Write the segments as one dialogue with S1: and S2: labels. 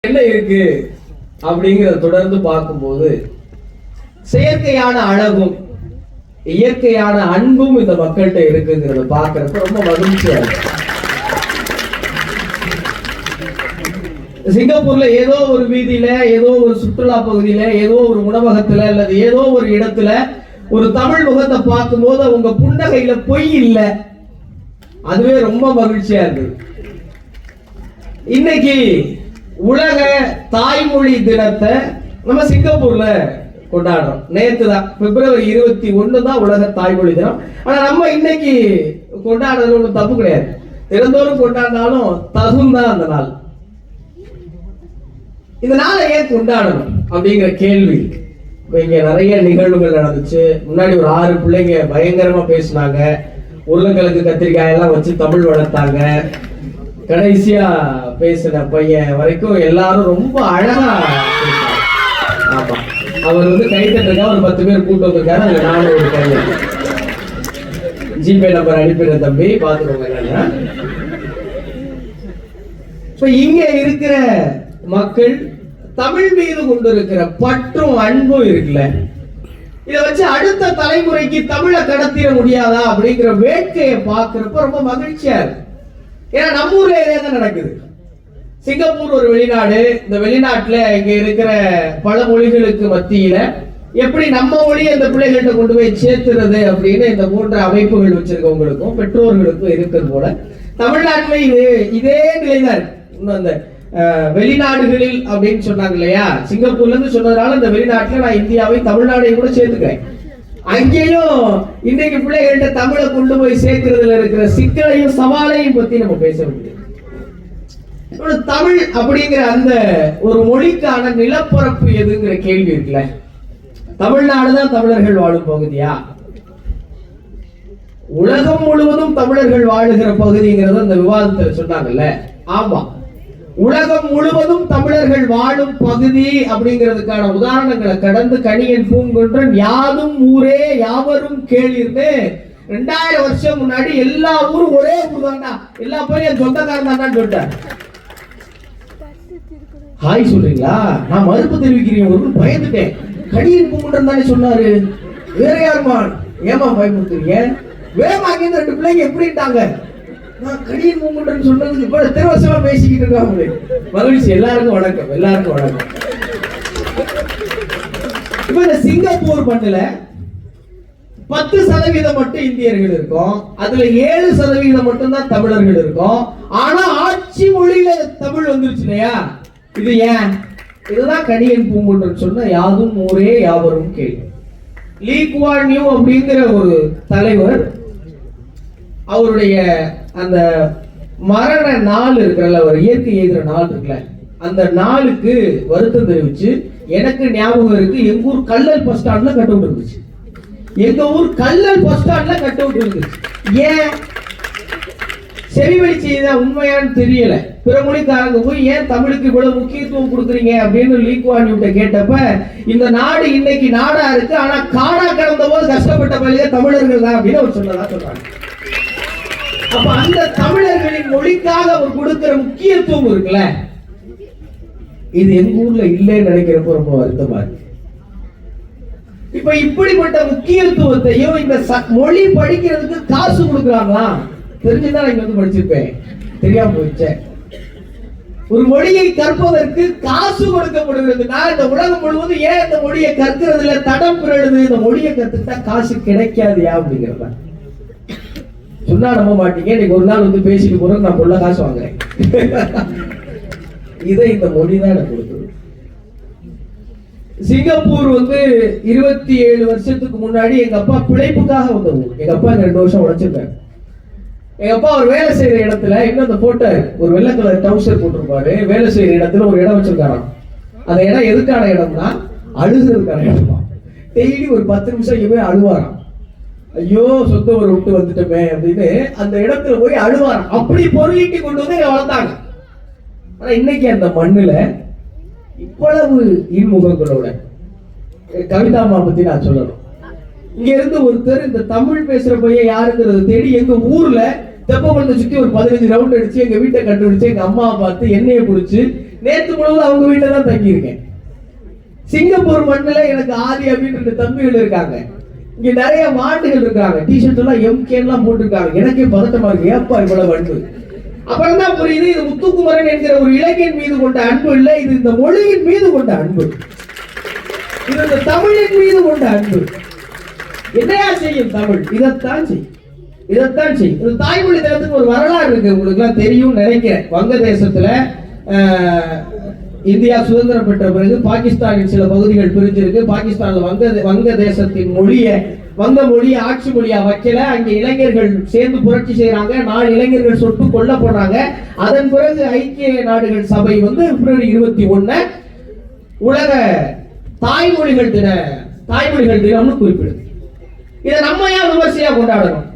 S1: என்ன இருக்கு அப்படிங்கிறத தொடர்ந்து பார்க்கும்போது செயற்கையான அழகும் இயற்கையான அன்பும் இந்த மக்கள்கிட்ட இருக்குங்கிறத பார்க்கறப்ப ரொம்ப மகிழ்ச்சியா இருக்கு. சிங்கப்பூர்ல ஏதோ ஒரு வீதியில, ஏதோ ஒரு சுற்றுலா பகுதியில, ஏதோ ஒரு உணவகத்துல அல்லது ஏதோ ஒரு இடத்துல ஒரு தமிழ் முகத்தை பார்க்கும்போது அவங்க புன்னகையில பொய் இல்லை. அதுவே ரொம்ப மகிழ்ச்சியா இருக்கு. இன்னைக்கு உலக தாய்மொழி தினத்தை நம்ம சிங்கப்பூர்ல கொண்டாடுறோம். நேற்று தான் பிப்ரவரி 21 தான் உலக தாய்மொழி தினம். ஆனா நம்ம இன்னைக்கு கொண்டாடுறது ஒன்றும் தப்பு கிடையாது. தினந்தோறும் கொண்டாடினாலும் தகுந்தான் அந்த நாள். இந்த நாளை ஏன் கொண்டாடணும் அப்படிங்கிற கேள்வி. இங்க நிறைய நிகழ்வுகள் நடந்துச்சு. முன்னாடி ஒரு 6 பிள்ளைங்க பயங்கரமா பேசினாங்க. உருளைக்கிழங்கு கத்திரிக்காய் எல்லாம் வச்சு தமிழ் வளர்த்தாங்க. கடைசியா பேசின பையன் வரைக்கும் எல்லாரும் ரொம்ப அழகா பேசினாங்க. ஆமா, அவர் கைத்தட்டுக்கா ஒரு 10 பேர் கூட்டு வந்திருக்காரு. அதுல நானும் ஒரு பையன். ஜிபே நம்பர் அனுப்பிடுற தம்பி, பாத்துக்கோங்க. இப்ப இங்க இருக்கிற மக்கள் தமிழ் மீது கொண்டிருக்கிற பற்றும் அன்பும் இருக்குல்ல, இதை வச்சு அடுத்த தலைமுறைக்கு தமிழை கடத்திட முடியாதா அப்படிங்கிற வேட்கையை பார்க்கிறப்ப ரொம்ப மகிழ்ச்சியா இருக்கு. ஏன்னா நம்ம ஊர்ல ஏதாவது நடக்குது. சிங்கப்பூர் ஒரு வெளிநாடு. இந்த வெளிநாட்டுல இங்க இருக்கிற பல மொழிகளுக்கு மத்தியில எப்படி நம்ம மொழியை இந்த பிள்ளைகள்கிட்ட கொண்டு போய் சேர்த்துறது அப்படின்னு இந்த போன்ற அமைப்புகள் வச்சிருக்கவங்களுக்கும் பெற்றோர்களுக்கும் இருக்கிறது போல தமிழ்நாட்டில் இதே நிலைதான் இருக்கு. இன்னும் அந்த வெளிநாடுகளில் அப்படின்னு சொன்னாங்க இல்லையா, சிங்கப்பூர்ல இருந்து சொன்னதுனால இந்த வெளிநாட்டுல நான் இந்தியாவை தமிழ்நாடையும் கூட சேர்த்துக்கிறேன். அங்கேயும் இன்னைக்கு பிள்ளைகள்கிட்ட தமிழை கொண்டு போய் சேர்க்கிறதுல இருக்கிற சிக்கலையும் சவாலையும் பத்தி நம்ம பேச முடியும். தமிழ் அப்படிங்கிற அந்த ஒரு மொழிக்கான நிலப்பரப்பு எதுங்கிற கேள்வி இருக்குல்ல. தமிழ்நாடுதான் தமிழர்கள் வாழும் பகுதியா? உலகம் முழுவதும் தமிழர்கள் வாழுகிற பகுதிங்கிறத அந்த விவாதத்தில் சொன்னாங்கல்ல. ஆமா, உலகம் முழுவதும் தமிழர்கள் வாழும் பகுதி அப்படிங்கிறதுக்கான உதாரணங்களை கடந்து கணியன் பூங்குன்றன் யாதும் ஊரே யாவரும் கேளிர்னு 2000 வருஷம் முன்னாடி எல்லா ஊரும் ஒரே ஊர் தான்டா, எல்லா பேரும் என் சொந்தக்காரன் தான்டான்னு சொல்லிட்டார். ஹாய் சொல்றீங்களா? நான் மறுப்பு தெரிவிக்கிறேன். ஒரு பயந்துட்டேன். கணியன் பூங்குன்றன் தானே சொன்னாரு, வேற யாருமா? ஏமா பயமுறுத்துறீங்க? வேமா அங்க 2 பிள்ளைங்க எப்படிட்டாங்க? நான் கணியன் பூங்குன்றன் சொன்னதுக்கு இப்ப எத்தனை வருஷமா பேசிக்கிட்டு இருக்காங்க. மகிழ்ச்சி. எல்லாருக்கும் வணக்கம், எல்லாருக்கும் வணக்கம். இப்ப இந்த சிங்கப்பூர் பண்ணல 10% மட்டும் இந்தியர்கள் இருக்கும். அதுல 7% மட்டும் தான் தமிழர்கள் இருக்கும். ஆனா ஆட்சி மொழியில தமிழ் வந்துருச்சு இல்லையா? இது ஏன்? இதுதான் கணியன் பூங்குன்றன் சொன்ன யாதும் ஊரே யாவரும் கேள்வி. லீ குவான் யூ அப்படிங்கிற ஒரு தலைவர் அவருடைய அந்த மரண நாள் இருக்குல்ல, ஒரு இயற்கை எதிர நாள் இருக்குல்ல, அந்த நாளுக்கு வருத்தம் தெரிவிச்சு எனக்கு ஞாபகம் இருக்கு, எங்க ஊர் கல்லல் பஸ் ஸ்டாண்ட்ல கட் அவுட் இருந்துச்சு. எங்க ஊர் கல்லல் பஸ் ஸ்டாண்ட்ல கட் அவுட் இருந்துச்சு. ஏன்? செவிவழி செய்த உண்மையான்னு தெரியல. பிற மொழிக்காரங்க போய் ஏன் தமிழுக்கு இவ்வளவு முக்கியத்துவம் கொடுக்குறீங்க அப்படின்னு லீ குவான் யூ கேட்டப்ப, இந்த நாடு இன்னைக்கு நாடா இருக்கு, ஆனா காடா கடந்த போது கஷ்டப்பட்ட பள்ளியே தமிழர்கள் தான் அப்படின்னு அவர் சொன்னதா சொல்றாங்க. அப்ப அந்த தமிழர்களின் மொழிக்காக அவர் கொடுக்கிற முக்கியத்துவம் இருக்குல்ல, இது எங்க ஊர்ல இல்லைன்னு நினைக்கிறப்ப ரொம்ப வருத்தமா இருக்கு. இப்ப இப்படிப்பட்ட முக்கியத்துவத்தையும் இந்த மொழி படிக்கிறதுக்கு காசு கொடுக்குறாங்களா? தெரிஞ்சுதான் இங்க படிச்சிருப்பேன், தெரியாம போயிடுச்சே. ஒரு மொழியை கற்பதற்கு காசு கொடுக்கப்படுகிறதுனா இந்த உலகம் முழுவதும் ஏன் இந்த மொழியை கற்கிறதுல தடம் பிறழுது? இந்த மொழியை கத்துக்கிட்டா காசு கிடைக்காதியா அப்படிங்கிறத சொன்னா நம்ப மாட்டீங்க. இன்னைக்கு ஒரு நாள் பேசிட்டு போறது நான் பொருள காசு வாங்குறேன். இதை இந்த மொழி தான் எனக்கு கொடுக்குது. சிங்கப்பூர் 27 வருஷத்துக்கு முன்னாடி எங்க அப்பா பிழைப்புக்காக வந்த ஊர். எங்க அப்பா 2 வருஷம் உழைச்சிருக்காரு. எங்க அப்பா ஒரு வேலை செய்யற இடத்துல இன்னும் அந்த போட்டோ ஒரு வெள்ளை கலர் டவுசர் போட்டிருப்பாரு. வேலை செய்யற இடத்துல ஒரு இடம் வச்சிருக்காராம். அந்த இடம் எதுக்கான இடம்னா அழுகிறதுக்கான இடமா. டெய்லி ஒரு 10 நிமிஷம் இவன் அழுவாராம். ஐயோ சொந்த ஒரு விட்டு வந்துட்டோமே அப்படின்னு அந்த இடத்துல போய் அழுவாராம். அப்படி பொருளீட்டி கொண்டு வந்து வளர்த்தாங்க. ஆனா இன்னைக்கு அந்த மண்ணுல இவ்வளவு இன்முகங்களோட கவிதாமா பத்தி நான் சொல்லணும். இங்க இருந்து ஒருத்தர் இந்த தமிழ் பேசுற பையன் யாருங்கிறது தேடி எங்க ஊர்ல தெப்ப குளத்தை சுத்தி ஒரு 15 ரவுண்ட் அடிச்சு எங்க வீட்டை கண்டுபிடிச்சு எங்க அம்மாவை பார்த்து என்னைய பிடிச்சு நேற்று முழுவதும் அவங்க வீட்டுல தான் தங்கியிருக்கேன். சிங்கப்பூர் மண்ணுல எனக்கு ஆதி அப்படின்னு 2 தம்பிகள் இருக்காங்க. இங்க நிறைய மாட்டுகள் இருக்காங்க. டிஷர்ட் எல்லாம் MK எல்லாம் போட்டிருக்காங்க. எனக்கே பதட்டமா இருக்கு, ஏப்பா இவ்வளவு அன்பு. அப்புறம் தான் புரியுது, இது முத்துக்குமரன் என்கிற ஒரு இளைஞன் மீது கொண்ட அன்பு இல்லை, இது இந்த மொழியின் மீது கொண்ட அன்பு, இது இந்த தமிழின் மீது கொண்ட அன்பு. என்னையா செய்யும் தமிழ்? இதைத்தான் செய்யும், இதைத்தான் செய்யும். இந்த தாய்மொழி தினத்துக்கு ஒரு வரலாறு இருக்கு, உங்களுக்கு எல்லாம் தெரியும் நினைக்கிறேன். வங்கதேசத்துல இந்தியா சுதந்திரம் பெற்ற பிறகு பாகிஸ்தானின் சில பகுதிகள் பிரிஞ்சிருக்கு. பாகிஸ்தான்ல வங்கதேசத்தின் வங்க மொழியை ஆட்சி மொழியா வைக்கல. அங்க இளைஞர்கள் சேர்ந்து புரட்சி செய்யறாங்க. 4 இளைஞர்கள் சுட்டு கொல்லப்படுறாங்க. அதன் பிறகு ஐக்கிய நாடுகள் சபை பிப்ரவரி 21 உலக தாய்மொழிகள் தினம்னு குறிப்பிடுது. இதை நம்ம ஏன் விமர்சையா கொண்டாடணும்?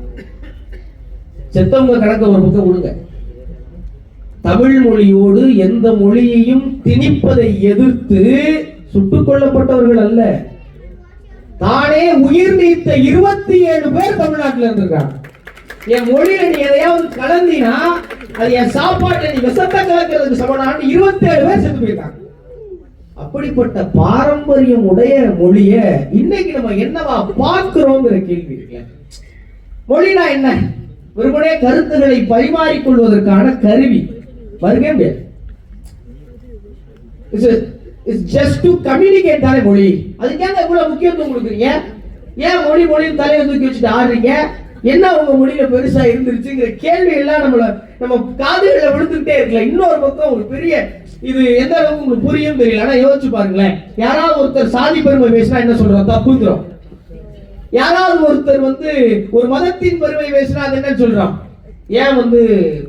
S1: செத்தவங்க கணக்கு ஒரு பக்கம் விடுங்க. தமிழ் மொழியோடு எந்த மொழியையும் திணிப்பதை எதிர்த்து சுட்டுக் கொல்லப்பட்டவர்கள் அல்ல, தானே உயிர் நீத்த 27 பேர் தமிழ்நாட்டில் இருந்திருக்காங்க. என் மொழியில நீ எதையாவது கலந்தினா அது என் சாப்பாட்டை நீ விஷத்தை கலக்கிறதுக்கு சமமான 27 பேர் செத்து போயிருக்காங்க. அப்படிப்பட்ட பாரம்பரியம் உடைய மொழிய இன்னைக்கு நம்ம என்னவா பார்க்கிறோங்கிற கேள்வி இருக்குல்ல. மொழினா என்ன? வெறுமனே கருத்துக்களை பரிமாறிக்கொள்வதற்கான கருவி. வருகே முடியாது. It's just to communicate தானே மொழி. அதுக்காக இவ்வளவு முக்கியத்துவம் கொடுக்குறீங்க. ஏன் மொழின்னு தலையை தூக்கி வச்சுட்டு ஆடுறீங்க? என்ன உங்க மொழியில பெருசா இருந்துருச்சுங்கிற கேள்வி எல்லாம் நம்ம காதுகளை விழுந்துட்டே இருக்கல. இன்னொரு பக்கம் ஒரு பெரிய இது எந்த அளவுக்கு உங்களுக்கு புரியும் தெரியல. ஆனா யோசிச்சு பாருங்களேன், யாராவது ஒருத்தர் சாதி பெருமை பேசினா என்ன சொல்றோம்? தப்புங்கிறோம். யாராவது ஒருத்தர் ஒரு மதத்தின் பெருமை பேசினா அது என்ன சொல்றோம்? ஏன்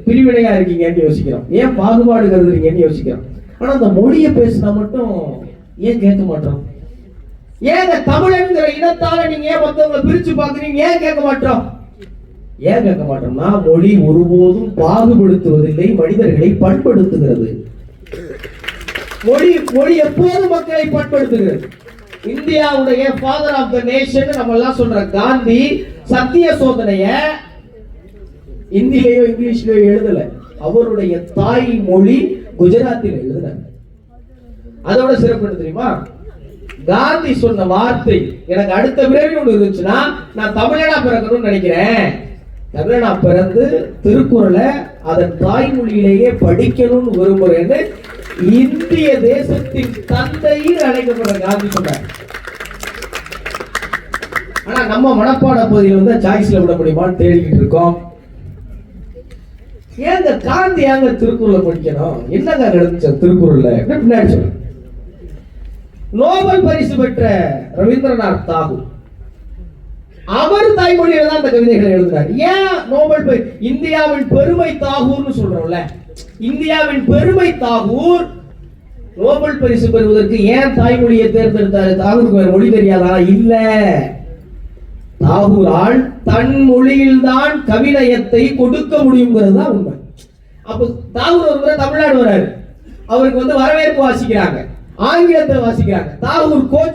S1: பிரிவினையா இருக்கீங்கன்னு யோசிக்கிறோம், ஏன் பாகுபாடு கருதுறீங்கன்னு யோசிக்கிறோம். ஆனா அந்த மொழியை பேசினா மட்டும் ஏன் கேட்க மாட்டோம்? ஏங்க தமிழன்கிற இனத்தால நீங்க ஏன் மத்தவங்களை பிரிச்சு பாக்குறீங்க? ஏன் கேட்க மாட்டோம்? ஏன் கேட்க மாட்டோம்னா மொழி ஒருபோதும் பாகுபடுத்துவதில்லை, மனிதர்களை பண்படுத்துகிறது. மொழி எப்போதும் மக்களை பண்படுத்துகிறது. இந்தியாவுடைய ஃபாதர் ஆஃப் த நேஷன் நம்ம எல்லாம் சொல்ற காந்தி சத்திய சோதனைய இந்தியிலேயோ இங்கிலீஷ்லயோ எழுதல, அவருடைய தாய் மொழி குஜராத்தில் எழுதினார். அதோட சிறப்பு என்ன தெரியுமா? காந்தி சொன்ன வார்த்தை, எனக்கு அடுத்த பிறவி ஒன்று இருந்துச்சுன்னா நான் தமிழனா பிறக்கணும்னு நினைக்கிறேன், தமிழனா பிறந்து திருக்குறளை அதன் தாய்மொழியிலேயே படிக்கணும்னு விரும்புறேன்னு இந்திய தேசத்தின் தந்தையில் அழைக்கப்படுற காந்தி சொன்னார். ஆனா நம்ம மனப்பாட பகுதியில் சாய்ஸ்ல விட முடியுமான்னு தேடிக்கிட்டு இருக்கோம். ஏங்க காந்தி ஏங்க திருக்குறளை படிக்கணும்? என்னங்க நடந்துச்சு திருக்குறள்ல? பின்னாடி சொல்ல. நோபல் பரிசு பெற்ற ரவீந்திரநாத் தாகூர் அவர் தாய்மொழியில தான் அந்த கவிதைகளை எழுதினார். ஏன் நோபல் இந்தியாவின் பெருமை தாகூர்னு சொல்றோம்ல, இந்தியாவின் பெருமை தாகூர் நோபல் பரிசு பெறுவதற்கு ஏன் தாய்மொழியை தேர்ந்தெடுத்தாரு? தாகூருக்கு வேற மொழி தெரியாதா? இல்ல, தாகூரால் தன் மொழியில்தான் கவிநயத்தை கொடுக்க முடியுங்கிறது தான் உண்மை. அப்ப தாகூர் ஒரு முறை தமிழ்நாடு வராரு, அவருக்கு வரவேற்பு வாசிக்கிறாங்க, ஆங்கிலத்தை வாசிக்கிறாங்க. தாகூர் கோச்